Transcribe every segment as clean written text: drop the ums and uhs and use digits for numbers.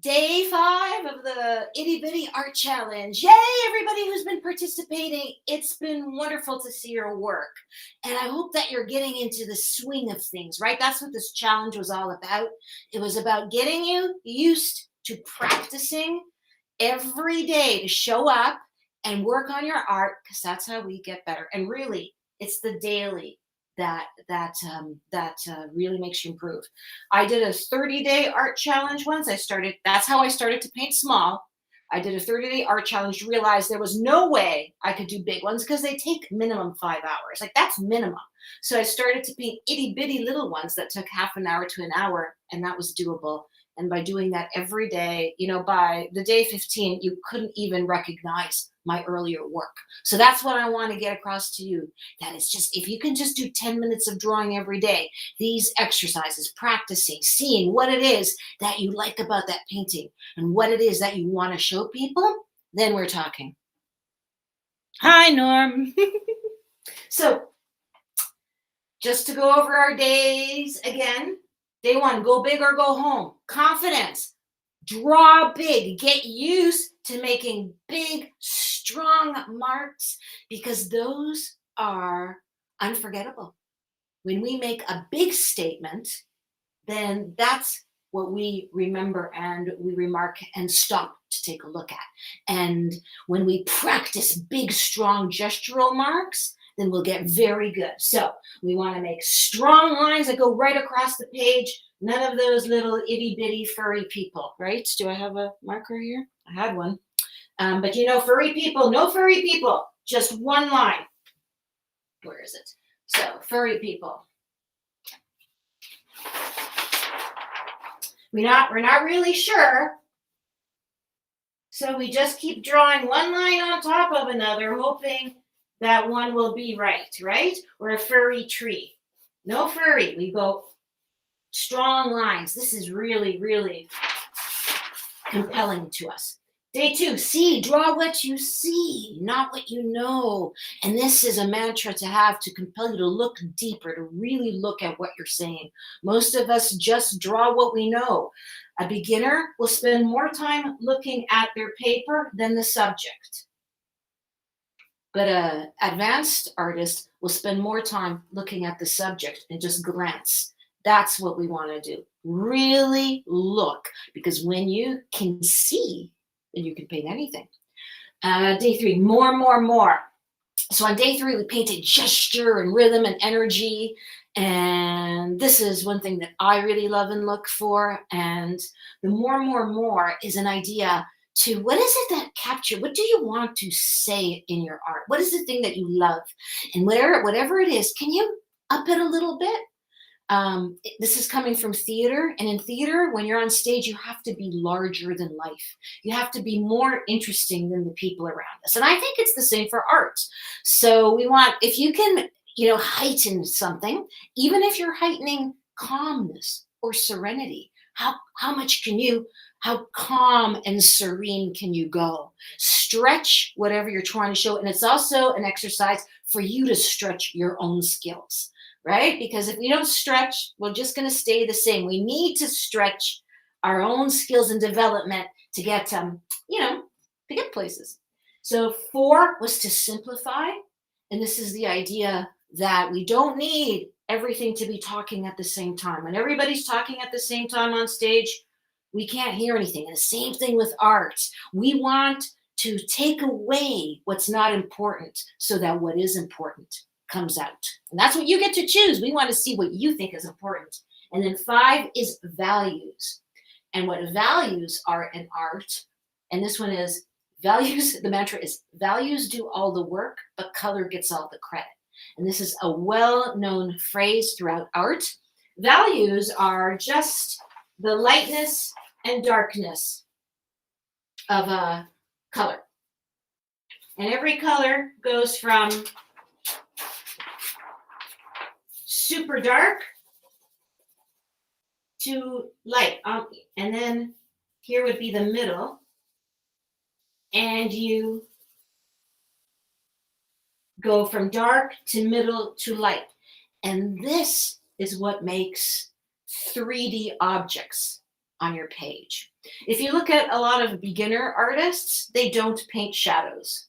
Day 5 of the Itty Bitty Art Challenge. Yay, everybody who's been participating. It's been wonderful to see your work. And I hope that you're getting into the swing of things, right? That's what this challenge was all about. It was about getting you used to practicing every day to show up and work on your art, because that's how we get better. And really, it's the daily that really makes you improve. I did a 30-day art challenge once. That's how I started to paint small. I did a 30-day art challenge, realized there was no way I could do big ones because they take minimum 5 hours. Like, that's minimum. So I started to paint itty bitty little ones that took half an hour to an hour, and that was doable. And by doing that every day, by the day 15, you couldn't even recognize my earlier work. So that's what I want to get across to you. That is just, if you can just do 10 minutes of drawing every day, these exercises, practicing, seeing what it is that you like about that painting and what it is that you want to show people, then we're talking. Hi, Norm. So just to go over our days again. Day 1, go big or go home. Confidence. Draw big. Get used to making big, strong marks, because those are unforgettable. When we make a big statement, then that's what we remember and we remark and stop to take a look at. And when we practice big, strong gestural marks, then we'll get very good. So we want to make strong lines that go right across the page. None of those little itty bitty furry people, right? Do I have a marker here? I had one. But furry people, no furry people, just one line. Where is it? So furry people. We're not really sure. So we just keep drawing one line on top of another, hoping that one will be right? Or a furry tree. No furry. We go strong lines. This is really, really compelling to us. Day 2, see, draw what you see, not what you know. And this is a mantra to have to compel you to look deeper, to really look at what you're saying. Most of us just draw what we know. A beginner will spend more time looking at their paper than the subject. But an advanced artist will spend more time looking at the subject and just glance. That's what we want to do. Really look, because when you can see, then you can paint anything. Day 3, more. So on day 3, we painted gesture and rhythm and energy. And this is one thing that I really love and look for. And the more is an idea to what is it that what do you want to say in your art? What is the thing that you love? And whatever it is, can you up it a little bit? This is coming from theater, and in theater, when you're on stage, you have to be larger than life. You have to be more interesting than the people around us. And I think it's the same for art. So we want, if you can, heighten something, even if you're heightening calmness or serenity, how calm and serene can you go? Stretch whatever you're trying to show. And it's also an exercise for you to stretch your own skills. Right? Because if we don't stretch, we're just going to stay the same. We need to stretch our own skills and development to get, to get places. So 4 was to simplify. And this is the idea that we don't need everything to be talking at the same time. When everybody's talking at the same time on stage, we can't hear anything. And the same thing with art. We want to take away what's not important so that what is important comes out. And that's what you get to choose. We want to see what you think is important. And then 5 is values. And what values are in art, and this one is values, the mantra is values do all the work, but color gets all the credit. And this is a well-known phrase throughout art. Values are just the lightness and darkness of a color. And every color goes from super dark to light. And then here would be the middle. And you go from dark to middle to light. And this is what makes 3D objects on your page. If you look at a lot of beginner artists, they don't paint shadows.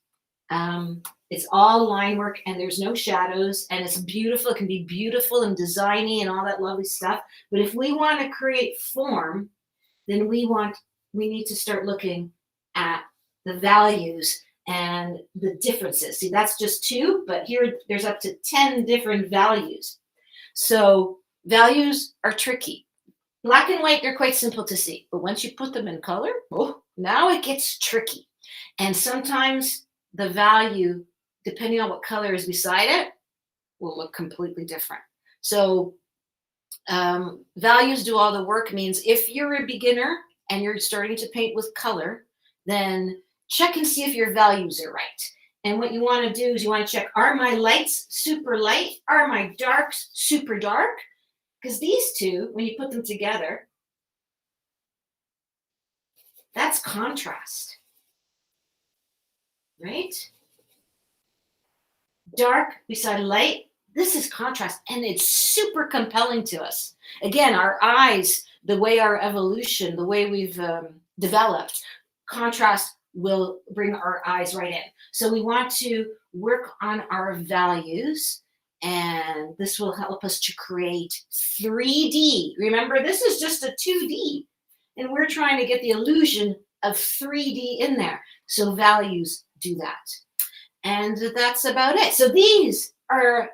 It's all line work and there's no shadows, and it's beautiful. It can be beautiful and designy and all that lovely stuff. But if we want to create form, then we need to start looking at the values and the differences. See, that's just two, but here there's up to 10 different values. So values are tricky. Black and white, they're quite simple to see, but once you put them in color, oh, now it gets tricky. And sometimes the value, depending on what color is beside it, will look completely different. So values do all the work. Means if you're a beginner and you're starting to paint with color, then check and see if your values are right. And what you want to do is you want to check, are my lights super light? Are my darks super dark? Because these two, when you put them together, that's contrast, right? Dark beside light, this is contrast, and it's super compelling to us. Again, our eyes, the way our evolution, the way we've developed, contrast will bring our eyes right in. So we want to work on our values, and this will help us to create 3D. Remember, this is just a 2D, and we're trying to get the illusion of 3D in there. So values do that. And that's about it. So these are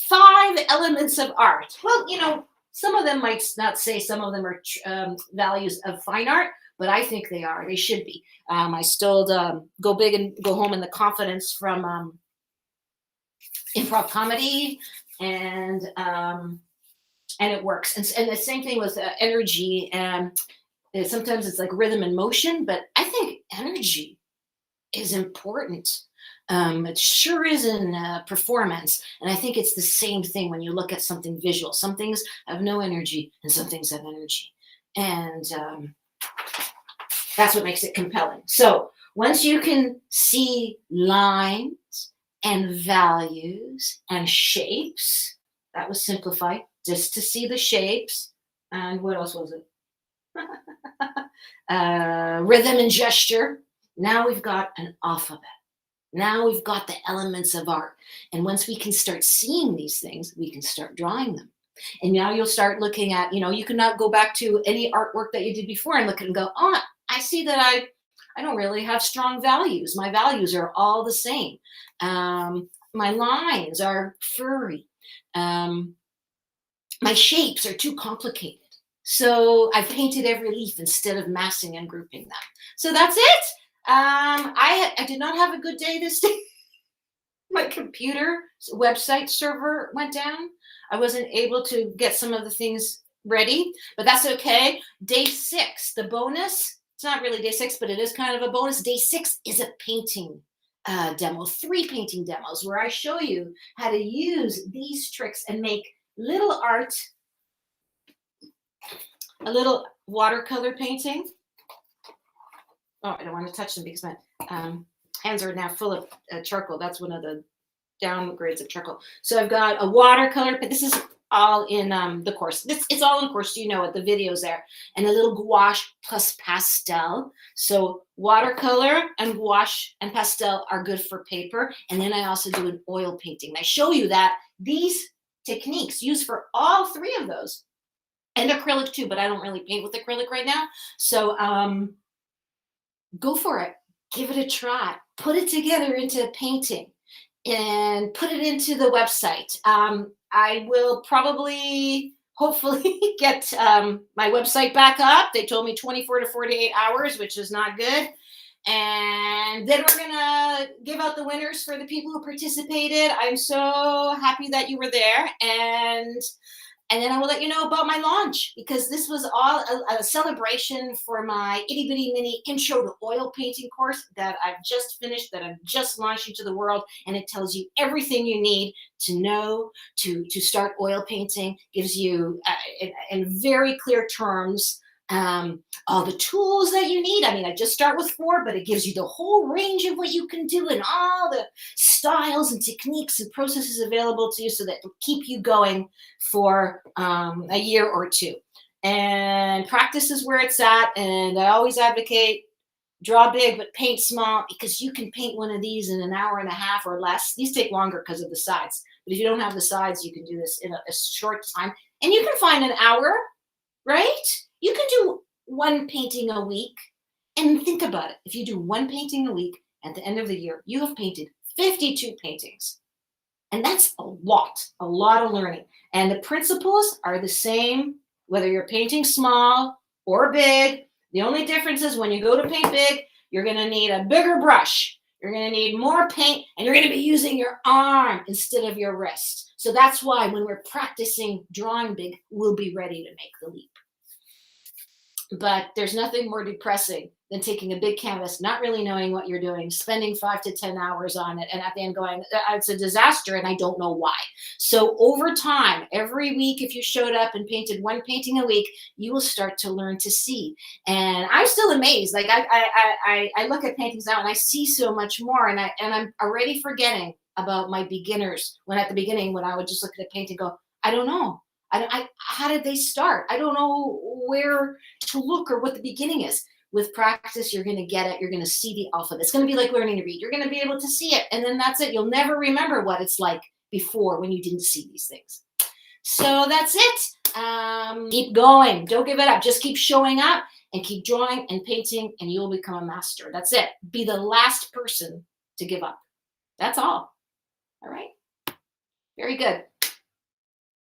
5 elements of art. Well, you know, some of them might not say some of them are values of fine art, but I think they are. They should be. I stole Go Big and Go Home in the Confidence from improv comedy, and it works. And the same thing with energy. Sometimes it's like rhythm and motion, but I think energy is important. It sure is in performance. And I think it's the same thing when you look at something visual. Some things have no energy and some things have energy. And that's what makes it compelling. So once you can see lines and values and shapes, that was simplified just to see the shapes. And what else was it? Rhythm and gesture. Now we've got an alphabet. Now we've got the elements of art. And once we can start seeing these things, we can start drawing them. And now you'll start looking at, you know, you cannot go back to any artwork that you did before and look at it and go, oh, I see that I don't really have strong values. My values are all the same. My lines are furry. My shapes are too complicated. So I've painted every leaf instead of massing and grouping them. So that's it. I did not have a good day this day. My computer website server went down. I wasn't able to get some of the things ready, but that's okay. Day 6, the bonus, it's not really day 6, but it is kind of a bonus. Day 6 is a painting demo, 3 painting demos where I show you how to use these tricks and make little art, a little watercolor painting. Oh, I don't want to touch them because my hands are now full of charcoal. That's one of the downgrades of charcoal. So I've got a watercolor, but this is all in the course. It's all in course. You know it. The video's there. And a little gouache plus pastel. So watercolor and gouache and pastel are good for paper. And then I also do an oil painting. I show you that these techniques used for all 3 of those, and acrylic too, but I don't really paint with acrylic right now. So go for it. Give it a try. Put it together into a painting and put it into the website. I will probably, hopefully, get my website back up. They told me 24 to 48 hours, which is not good. And then we're going to give out the winners for the people who participated. I'm so happy that you were there. And then I will let you know about my launch, because this was all a celebration for my itty bitty mini intro to oil painting course that I've just finished, that I've just launched into the world. And it tells you everything you need to know to start oil painting, gives you in very clear terms all the tools that you need. I mean, I just start with 4, but it gives you the whole range of what you can do and all the styles and techniques and processes available to you, so that will keep you going for a year or 2. And practice is where it's at. And I always advocate draw big, but paint small because you can paint one of these in an hour and a half or less. These take longer because of the sides. But if you don't have the sides, you can do this in a short time. And you can find an hour, right? You can do one painting a week. And think about it. If you do one painting a week at the end of the year, you have painted 52 paintings. And that's a lot of learning. And the principles are the same, whether you're painting small or big. The only difference is when you go to paint big, you're going to need a bigger brush. You're going to need more paint, and you're going to be using your arm instead of your wrist. So that's why when we're practicing drawing big, we'll be ready to make the leap. But there's nothing more depressing than taking a big canvas, not really knowing what you're doing, spending 5 to 10 hours on it, and at the end going, it's a disaster and I don't know why. So over time, every week, if you showed up and painted one painting a week, you will start to learn to see. And I'm still amazed. Like I look at paintings now and I see so much more, and I'm already forgetting about my beginners when at the beginning, when I would just look at a painting and go, I don't know. How did they start? I don't know where to look or what the beginning is. With practice, you're going to get it. You're going to see the alphabet. It's going to be like learning to read. You're going to be able to see it. And then that's it. You'll never remember what it's like before when you didn't see these things. So that's it. Keep going. Don't give it up. Just keep showing up and keep drawing and painting, and you'll become a master. That's it. Be the last person to give up. That's all. All right. Very good.